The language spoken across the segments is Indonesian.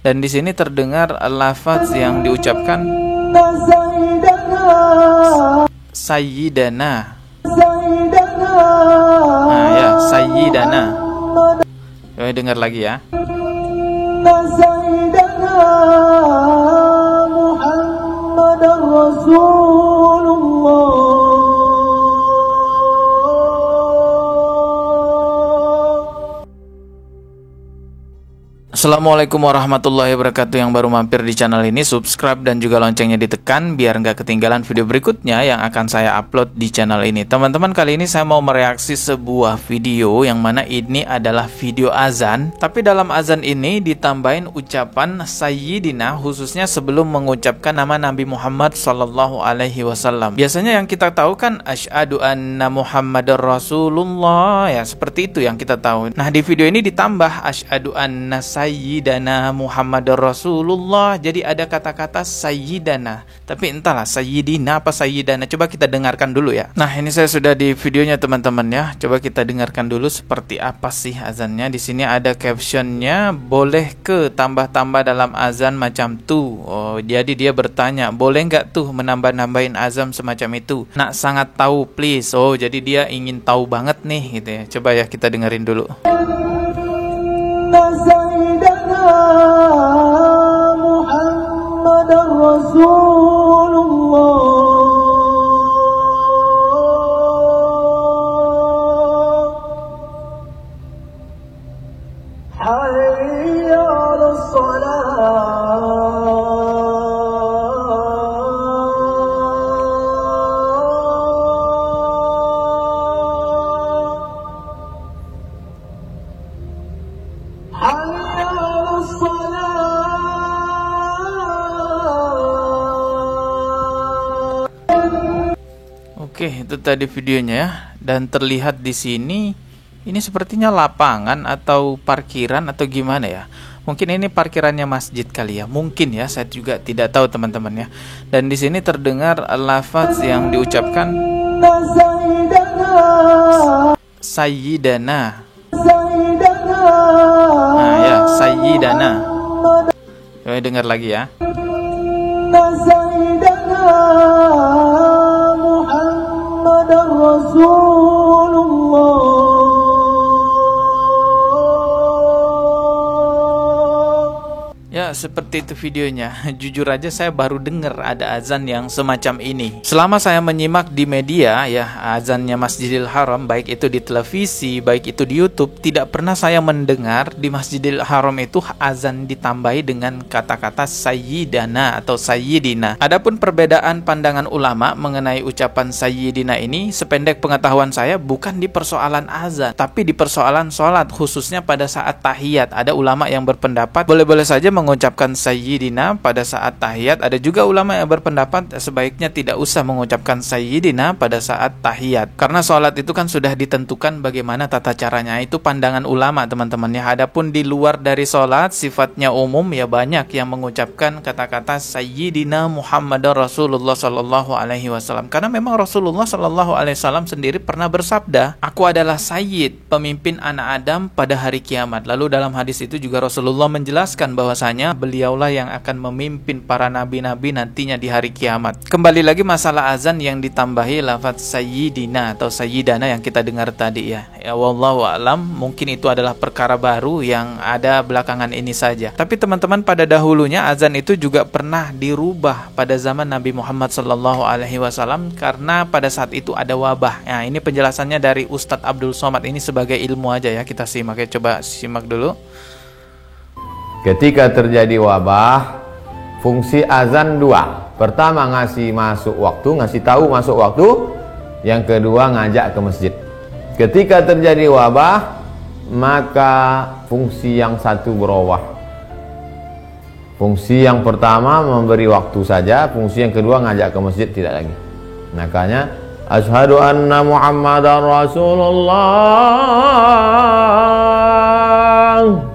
Dan di sini terdengar lafaz yang diucapkan Sayyidana. Nah ya, Sayyidana. Coba dengar lagi ya. Assalamualaikum warahmatullahi wabarakatuh. Yang baru mampir di channel ini, subscribe dan juga loncengnya ditekan biar nggak ketinggalan video berikutnya yang akan saya upload di channel ini. Teman-teman, kali ini saya mau mereaksi sebuah video yang mana ini adalah video azan, tapi dalam azan ini ditambahin ucapan Sayyidina, khususnya sebelum mengucapkan nama Nabi Muhammad SAW. Biasanya yang kita tahu kan asyhadu anna Muhammadar Rasulullah, ya seperti itu yang kita tahu. Nah, di video ini ditambah asyhadu anna Sayyidana Muhammadar Rasulullah. Jadi ada kata-kata Sayyidana, tapi entahlah Sayyidina apa Sayyidana. Coba kita dengarkan dulu ya. Nah, ini saya sudah di videonya teman-teman ya. Coba kita dengarkan dulu seperti apa sih azannya. Di sini ada captionnya, boleh ke tambah-tambah dalam azan macam tuh. Oh, jadi dia bertanya, boleh nggak tuh menambah-nambahin azan semacam itu? Nak sangat tahu please. Oh, jadi dia ingin tahu banget nih gitu ya. Coba ya kita dengerin dulu. Sayyidana Muhammadar Rasulullah. Hayya 'alas shalah. Oke, itu tadi videonya ya. Dan terlihat di sini ini sepertinya lapangan atau parkiran atau gimana ya. Mungkin ini parkirannya masjid kali ya. Mungkin ya, saya juga tidak tahu teman-teman ya. Dan di sini terdengar lafaz yang diucapkan Sayyidana. Nah ya, Sayyidana. Coba dengar lagi ya. Ya, seperti itu videonya. Jujur aja saya baru dengar ada azan yang semacam ini. Selama saya menyimak di media ya, azannya Masjidil Haram, baik itu di televisi, baik itu di YouTube, tidak pernah saya mendengar di Masjidil Haram itu azan ditambahi dengan kata-kata Sayyidana atau Sayyidina. Adapun perbedaan pandangan ulama mengenai ucapan Sayyidina ini, sependek pengetahuan saya, bukan di persoalan azan, tapi di persoalan sholat, khususnya pada saat tahiyat. Ada ulama yang berpendapat boleh-boleh saja mengucapkan Sayyidina pada saat tahiyat. Ada juga ulama yang berpendapat sebaiknya tidak usah mengucapkan Sayyidina pada saat tahiyat, karena sholat itu kan sudah ditentukan bagaimana tata caranya. Itu pandangan ulama teman-teman ya. Adapun di luar dari sholat, sifatnya umum ya, banyak yang mengucapkan kata-kata Sayyidina Muhammadar Rasulullah SAW. Karena memang Rasulullah SAW sendiri pernah bersabda, aku adalah Sayyid, pemimpin anak Adam pada hari kiamat. Lalu dalam hadis itu juga Rasulullah menjelaskan bahwasanya beliaulah yang akan memimpin para nabi-nabi nantinya di hari kiamat. Kembali lagi masalah azan yang ditambahi lafaz Sayyidina atau Sayyidana yang kita dengar tadi ya. Ya wallahu a'lam, mungkin itu adalah perkara baru yang ada belakangan ini saja. Tapi teman-teman, pada dahulunya azan itu juga pernah dirubah pada zaman Nabi Muhammad SAW karena pada saat itu ada wabah. Nah, ini penjelasannya dari Ustadz Abdul Somad, ini sebagai ilmu aja ya, kita simak ya. Coba simak dulu. Ketika terjadi wabah, fungsi azan dua. Pertama, ngasih masuk waktu, ngasih tahu masuk waktu. Yang kedua, ngajak ke masjid. Ketika terjadi wabah, maka fungsi yang satu berubah. Fungsi yang pertama memberi waktu saja, fungsi yang kedua ngajak ke masjid tidak lagi. Makanya asyhadu anna Muhammadar Rasulullah.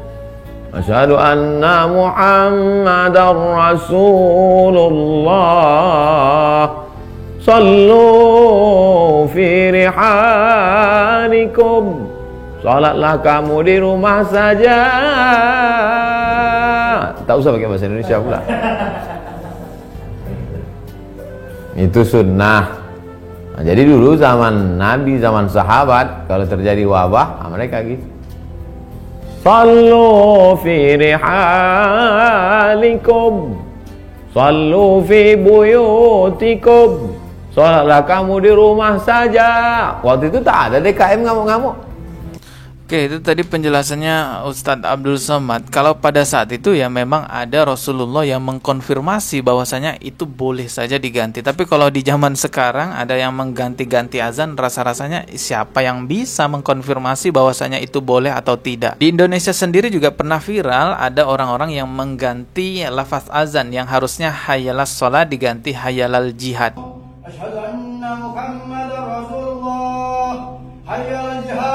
Asyhadu anna Muhammadar Rasulullah. Sallu fi rihalikum. Salatlah kamu di rumah saja. Tak usah pakai bahasa Indonesia pula. Itu sunnah. Nah, jadi dulu zaman Nabi, zaman sahabat, kalau terjadi wabah, mereka gitu. Sallu fi rihalikum, sallu fi buyutikum. Salatlah kamu di rumah saja. Waktu itu tak ada DKM ngamuk-ngamuk. Oke, itu tadi penjelasannya Ustadz Abdul Somad. Kalau pada saat itu ya memang ada Rasulullah yang mengkonfirmasi bahwasanya itu boleh saja diganti. Tapi kalau di zaman sekarang ada yang mengganti-ganti azan, rasa-rasanya siapa yang bisa mengkonfirmasi bahwasanya itu boleh atau tidak. Di Indonesia sendiri juga pernah viral ada orang-orang yang mengganti lafaz azan yang harusnya hayyalas sholat diganti hayyalal jihad. Asyhadu anna Muhammadar Rasulullah, hayyalal jihad.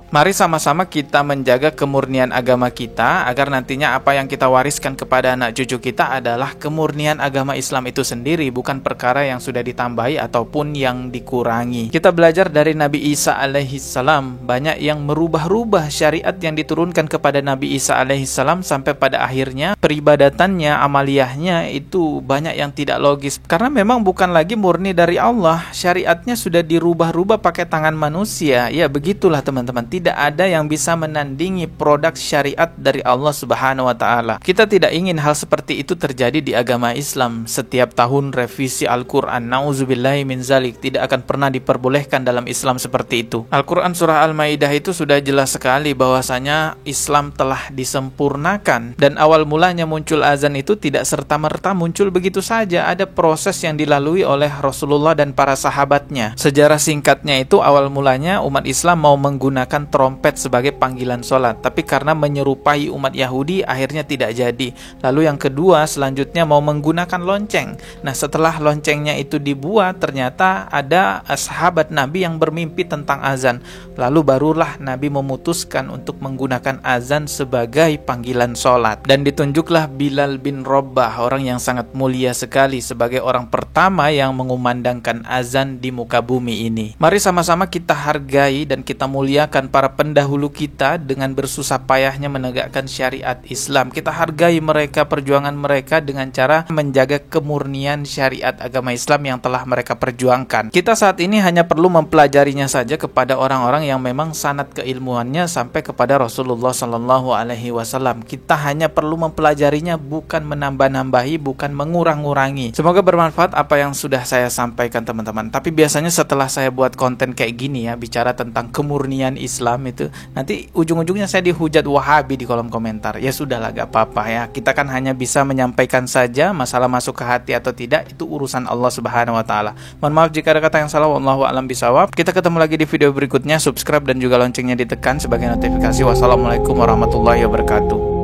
Mari sama-sama kita menjaga kemurnian agama kita agar nantinya apa yang kita wariskan kepada anak cucu kita adalah kemurnian agama Islam itu sendiri, bukan perkara yang sudah ditambahi ataupun yang dikurangi. Kita belajar dari Nabi Isa alaihissalam, banyak yang merubah-rubah syariat yang diturunkan kepada Nabi Isa alaihissalam sampai pada akhirnya peribadatannya, amaliyahnya itu banyak yang tidak logis. Karena memang bukan lagi murni dari Allah, syariatnya sudah dirubah-rubah pakai tangan manusia. Ya begitulah teman-teman. Tidak ada yang bisa menandingi produk syariat dari Allah Subhanahu wa taala. Kita tidak ingin hal seperti itu terjadi di agama Islam. Setiap tahun revisi Al-Qur'an, nauzubillahi min zalik, tidak akan pernah diperbolehkan dalam Islam seperti itu. Al-Qur'an surah Al-Maidah itu sudah jelas sekali bahwasanya Islam telah disempurnakan, dan awal mulanya muncul azan itu tidak serta-merta muncul begitu saja. Ada proses yang dilalui oleh Rasulullah dan para sahabatnya. Sejarah singkatnya itu awal mulanya umat Islam mau menggunakan trompet sebagai panggilan sholat, tapi karena menyerupai umat Yahudi akhirnya tidak jadi. Lalu yang kedua selanjutnya mau menggunakan lonceng. Nah setelah loncengnya itu dibuat, ternyata ada sahabat Nabi yang bermimpi tentang azan. Lalu barulah Nabi memutuskan untuk menggunakan azan sebagai panggilan sholat. Dan ditunjuklah Bilal bin Rabah, orang yang sangat mulia sekali, sebagai orang pertama yang mengumandangkan azan di muka bumi ini. Mari sama-sama kita hargai dan kita muliakan para pendahulu kita dengan bersusah payahnya menegakkan syariat Islam. Kita hargai mereka, perjuangan mereka dengan cara menjaga kemurnian syariat agama Islam yang telah mereka perjuangkan. Kita saat ini hanya perlu mempelajarinya saja kepada orang-orang yang memang sanad keilmuannya sampai kepada Rasulullah Sallallahu Alaihi Wasallam. Kita hanya perlu mempelajarinya, bukan menambah-nambahi, bukan mengurang-ngurangi. Semoga bermanfaat apa yang sudah saya sampaikan teman-teman. Tapi biasanya setelah saya buat konten kayak gini ya, bicara tentang kemurnian Islam itu, nanti ujung-ujungnya saya dihujat Wahabi di kolom komentar. Ya sudahlah, gak apa-apa ya. Kita kan hanya bisa menyampaikan saja, masalah masuk ke hati atau tidak itu urusan Allah Subhanahu wa taala. Mohon maaf jika ada kata yang salah, wallahu a'lam bishawab. Kita ketemu lagi di video berikutnya. Subscribe dan juga loncengnya ditekan sebagai notifikasi. Wassalamualaikum warahmatullahi wabarakatuh.